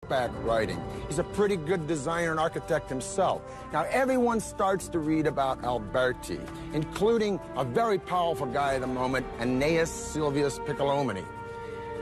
back writing. He's a pretty good designer and architect himself. Now, everyone starts to read about Alberti, including a very powerful guy at the moment, Aeneas Sylvius Piccolomini.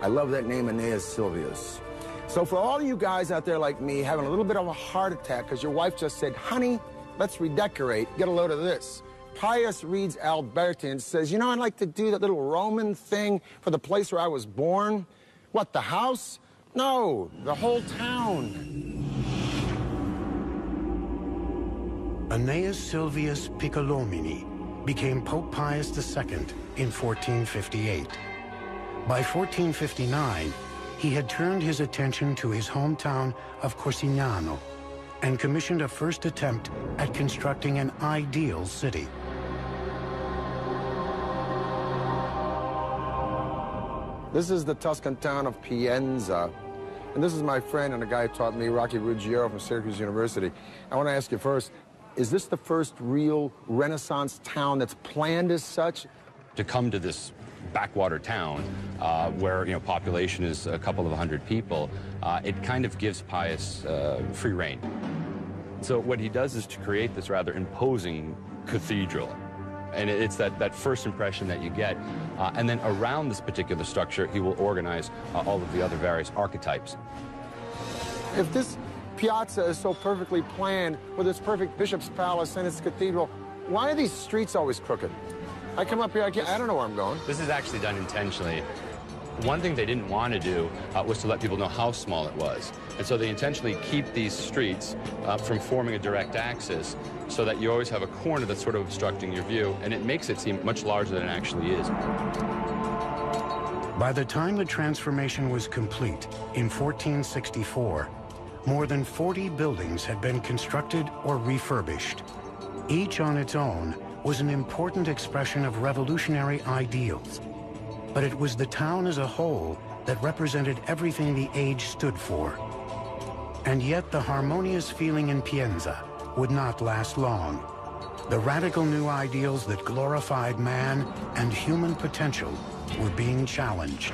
I love that name, Aeneas Sylvius. So for all you guys out there like me having a little bit of a heart attack because your wife just said, honey, let's redecorate, get a load of this. Pius reads Alberti and says, you know, I'd like to do that little Roman thing for the place where I was born. What, the house? No, the whole town. Aeneas Sylvius Piccolomini became Pope Pius II in 1458. By 1459, he had turned his attention to his hometown of Corsignano and commissioned a first attempt at constructing an ideal city. This is the Tuscan town of Pienza. And this is my friend and a guy who taught me, Rocky Ruggiero from Syracuse University. I want to ask you first, is this the first real Renaissance town that's planned as such? To come to this backwater town where, you know, population is a couple of hundred people, it kind of gives Pius free rein. So what he does is to create this rather imposing cathedral. And it's that first impression that you get. And then around this particular structure, he will organize all of the other various archetypes. If this piazza is so perfectly planned with its perfect bishop's palace and its cathedral, why are these streets always crooked? I come up here, I don't know where I'm going. This is actually done intentionally. One thing they didn't want to do was to let people know how small it was. And so they intentionally keep these streets from forming a direct axis so that you always have a corner that's sort of obstructing your view, and it makes it seem much larger than it actually is. By the time the transformation was complete in 1464, more than 40 buildings had been constructed or refurbished. Each on its own was an important expression of revolutionary ideals. But it was the town as a whole that represented everything the age stood for. And yet the harmonious feeling in Pienza would not last long. The radical new ideals that glorified man and human potential were being challenged.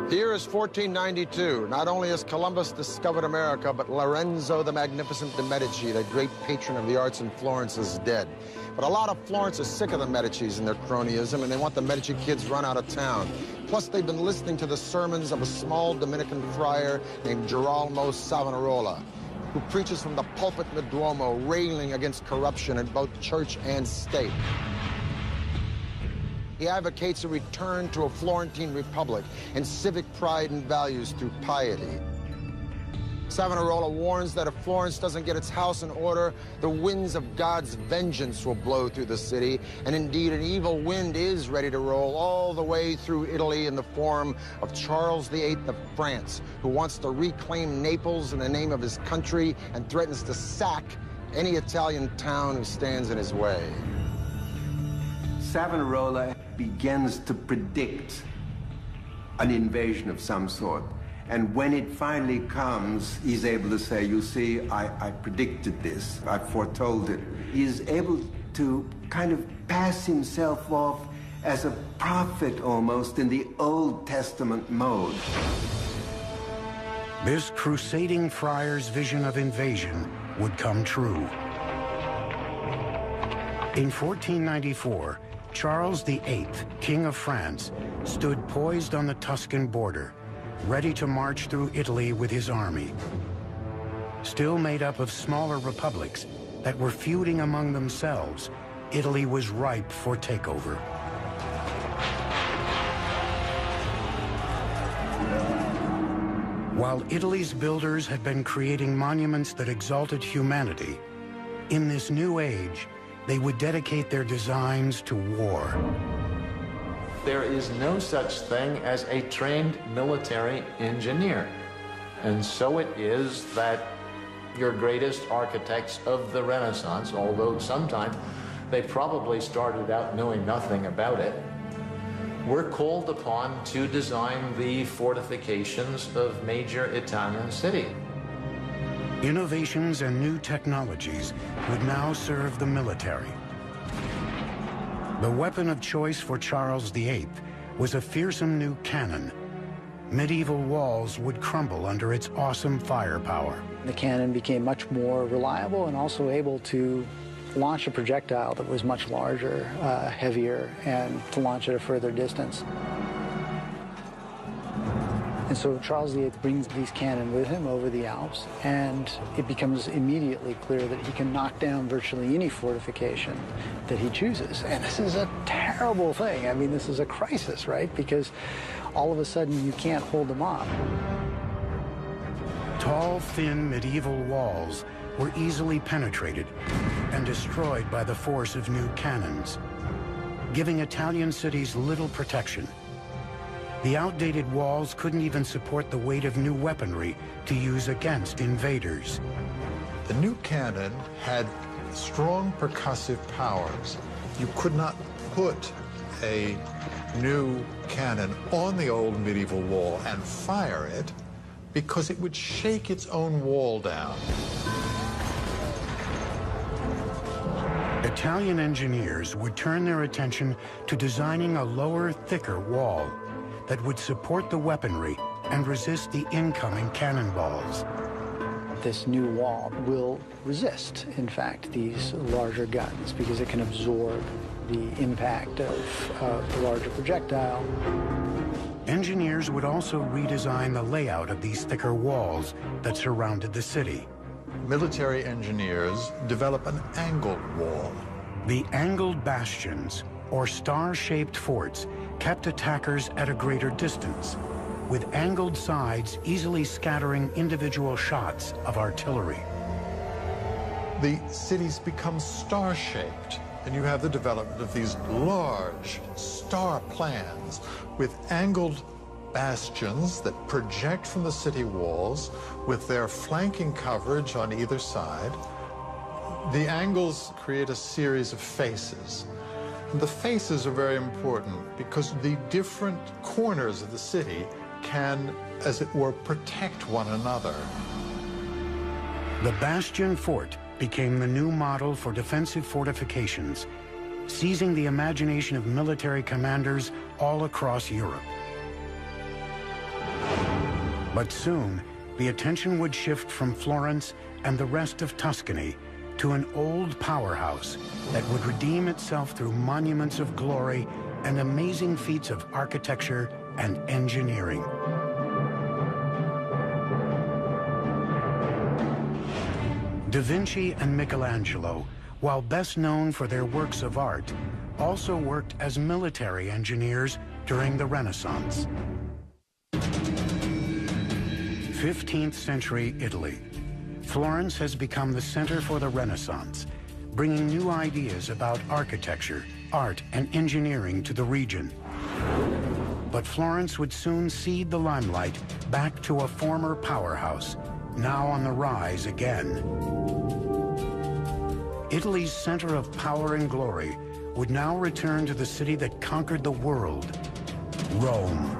Here is 1492. Not only has Columbus discovered America, but Lorenzo the Magnificent de' Medici, the great patron of the arts in Florence, is dead. But a lot of Florence is sick of the Medicis and their cronyism, and they want the Medici kids run out of town. Plus, they've been listening to the sermons of a small Dominican friar named Girolamo Savonarola, who preaches from the pulpit in the Duomo, railing against corruption in both church and state. He advocates a return to a Florentine republic and civic pride and values through piety. Savonarola warns that if Florence doesn't get its house in order, the winds of God's vengeance will blow through the city, and indeed an evil wind is ready to roll all the way through Italy in the form of Charles VIII of France, who wants to reclaim Naples in the name of his country and threatens to sack any Italian town who stands in his way. Savonarola begins to predict an invasion of some sort. And when it finally comes, he's able to say, you see, I predicted this, I foretold it. He's able to kind of pass himself off as a prophet almost in the Old Testament mode. This crusading friar's vision of invasion would come true. In 1494, Charles VIII, King of France, stood poised on the Tuscan border, ready to march through Italy with his army. Still made up of smaller republics that were feuding among themselves, Italy was ripe for takeover. While Italy's builders had been creating monuments that exalted humanity, in this new age, they would dedicate their designs to war. There is no such thing as a trained military engineer. And so it is that your greatest architects of the Renaissance, although sometimes they probably started out knowing nothing about it, were called upon to design the fortifications of major Italian cities. Innovations and new technologies would now serve the military. The weapon of choice for Charles VIII was a fearsome new cannon. Medieval walls would crumble under its awesome firepower. The cannon became much more reliable and also able to launch a projectile that was much larger, heavier, and to launch at a further distance. And so Charles VIII brings these cannon with him over the Alps, and it becomes immediately clear that he can knock down virtually any fortification that he chooses. And this is a terrible thing. I mean, this is a crisis, right? Because all of a sudden you can't hold them off. Tall, thin medieval walls were easily penetrated and destroyed by the force of new cannons, giving Italian cities little protection. The outdated walls couldn't even support the weight of new weaponry to use against invaders. The new cannon had strong percussive powers. You could not put a new cannon on the old medieval wall and fire it because it would shake its own wall down. Italian engineers would turn their attention to designing a lower, thicker wall that would support the weaponry and resist the incoming cannonballs. This new wall will resist, in fact, these larger guns because it can absorb the impact of the larger projectile. Engineers would also redesign the layout of these thicker walls that surrounded the city. Military engineers develop an angled wall. The angled bastions, or star-shaped forts, kept attackers at a greater distance, with angled sides easily scattering individual shots of artillery. The cities become star-shaped, and you have the development of these large star plans with angled bastions that project from the city walls with their flanking coverage on either side. The angles create a series of faces. The faces are very important because the different corners of the city can, as it were, protect one another. The bastion fort became the new model for defensive fortifications, seizing the imagination of military commanders all across Europe. But soon, the attention would shift from Florence and the rest of Tuscany to an old powerhouse that would redeem itself through monuments of glory and amazing feats of architecture and engineering. Da Vinci and Michelangelo, while best known for their works of art, also worked as military engineers during the Renaissance. 15th century Italy. Florence has become the center for the Renaissance, bringing new ideas about architecture, art, and engineering to the region. But Florence would soon cede the limelight back to a former powerhouse, now on the rise again. Italy's center of power and glory would now return to the city that conquered the world, Rome.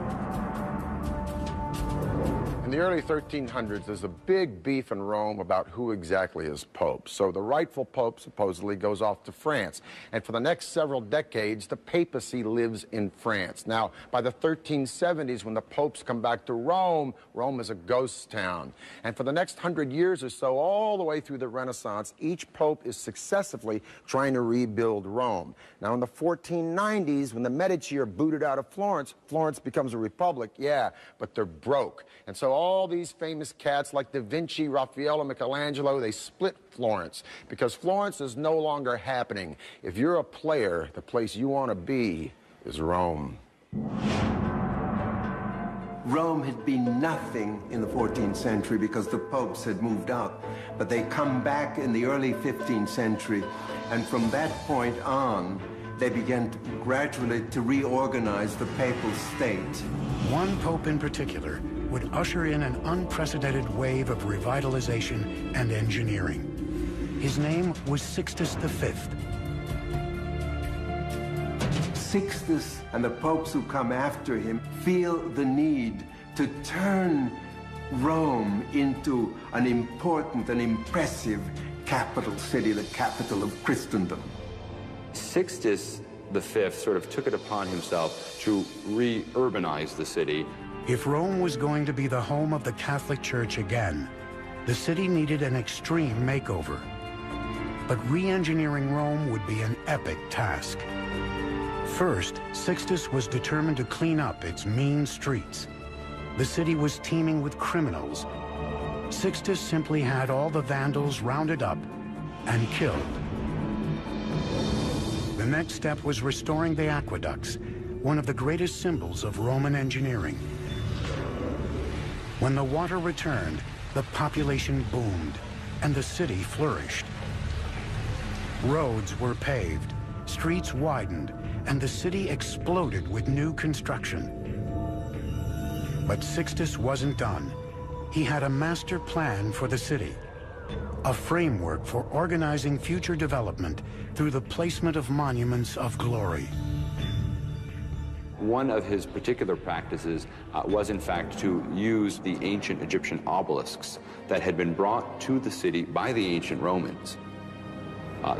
In the early 1300s, there's a big beef in Rome about who exactly is Pope. So the rightful Pope supposedly goes off to France. And for the next several decades, the papacy lives in France. Now, by the 1370s, when the popes come back to Rome, Rome is a ghost town. And for the next 100 years or so, all the way through the Renaissance, each pope is successively trying to rebuild Rome. Now, in the 1490s, when the Medici are booted out of Florence, Florence becomes a republic, yeah, but they're broke. And so all these famous cats like Da Vinci, Raphael, and Michelangelo, they split Florence because Florence is no longer happening. If you're a player, the place you want to be is Rome. Rome had been nothing in the 14th century because the popes had moved out. But they come back in the early 15th century, and from that point on, they began gradually to reorganize the papal state. One pope in particular would usher in an unprecedented wave of revitalization and engineering. His name was Sixtus V. Sixtus and the popes who come after him feel the need to turn Rome into an important and impressive capital city, the capital of Christendom. Sixtus V sort of took it upon himself to re-urbanize the city. If Rome was going to be the home of the Catholic Church again, the city needed an extreme makeover. But re-engineering Rome would be an epic task. First, Sixtus was determined to clean up its mean streets. The city was teeming with criminals. Sixtus simply had all the vandals rounded up and killed. The next step was restoring the aqueducts, one of the greatest symbols of Roman engineering. When the water returned, the population boomed, and the city flourished. Roads were paved, streets widened, and the city exploded with new construction. But Sixtus wasn't done. He had a master plan for the city, a framework for organizing future development through the placement of monuments of glory. One of his particular practices was, in fact, to use the ancient Egyptian obelisks that had been brought to the city by the ancient Romans.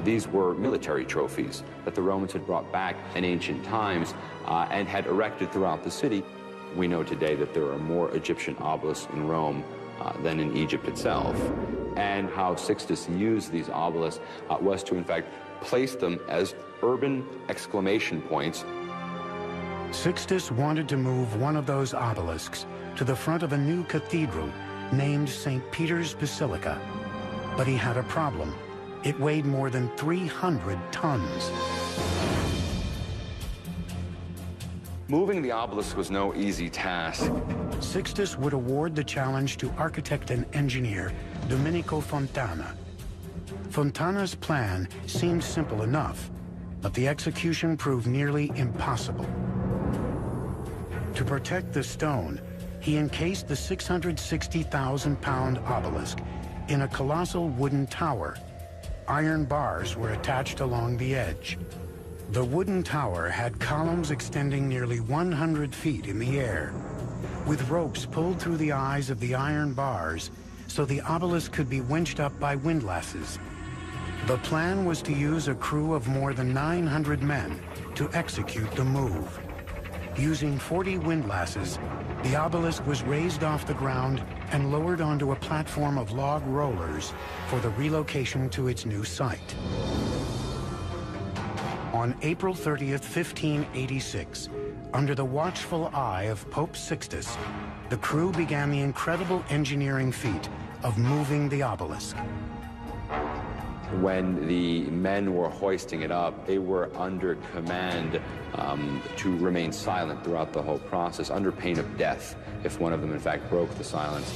These were military trophies that the Romans had brought back in ancient times and had erected throughout the city. We know today that there are more Egyptian obelisks in Rome than in Egypt itself. And how Sixtus used these obelisks was to, in fact, place them as urban exclamation points. Sixtus wanted to move one of those obelisks to the front of a new cathedral named St. Peter's Basilica. But he had a problem. It weighed more than 300 tons. Moving the obelisk was no easy task. Sixtus would award the challenge to architect and engineer Domenico Fontana. Fontana's plan seemed simple enough, but the execution proved nearly impossible. To protect the stone, he encased the 660,000-pound obelisk in a colossal wooden tower. Iron bars were attached along the edge. The wooden tower had columns extending nearly 100 feet in the air, with ropes pulled through the eyes of the iron bars so the obelisk could be winched up by windlasses. The plan was to use a crew of more than 900 men to execute the move. Using 40 windlasses, the obelisk was raised off the ground and lowered onto a platform of log rollers for the relocation to its new site. On April 30th, 1586, under the watchful eye of Pope Sixtus, the crew began the incredible engineering feat of moving the obelisk. When the men were hoisting it up, they were under command to remain silent throughout the whole process, under pain of death, if one of them, in fact, broke the silence.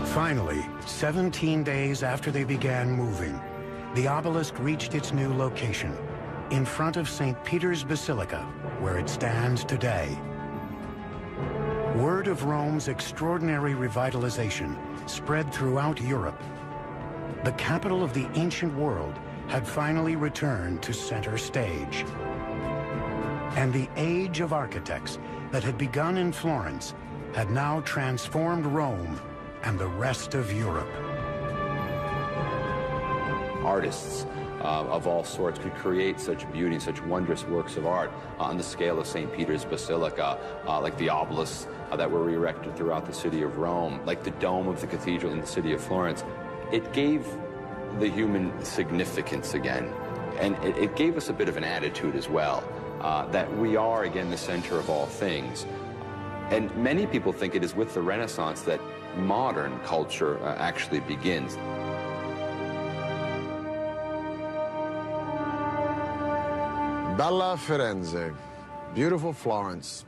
Finally, 17 days after they began moving, the obelisk reached its new location, in front of St. Peter's Basilica, where it stands today. Word of Rome's extraordinary revitalization spread throughout Europe. The capital of the ancient world had finally returned to center stage. And the age of architects that had begun in Florence had now transformed Rome and the rest of Europe. Artists of all sorts could create such beauty, such wondrous works of art on the scale of St. Peter's Basilica, like the obelisks that were erected throughout the city of Rome, like the dome of the cathedral in the city of Florence. It gave the human significance again, and it gave us a bit of an attitude as well, that we are, again, the center of all things. And many people think it is with the Renaissance that modern culture actually begins. Bella Firenze, beautiful Florence.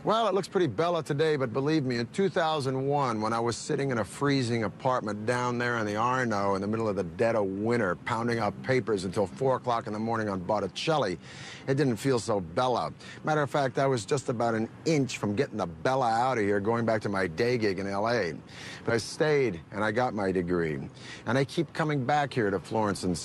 Well, it looks pretty bella today, but believe me, in 2001, when I was sitting in a freezing apartment down there in the Arno in the middle of the dead of winter, pounding out papers until 4 o'clock in the morning on Botticelli, it didn't feel so bella. Matter of fact, I was just about an inch from getting the bella out of here, going back to my day gig in L.A. But I stayed, and I got my degree. And I keep coming back here to Florence and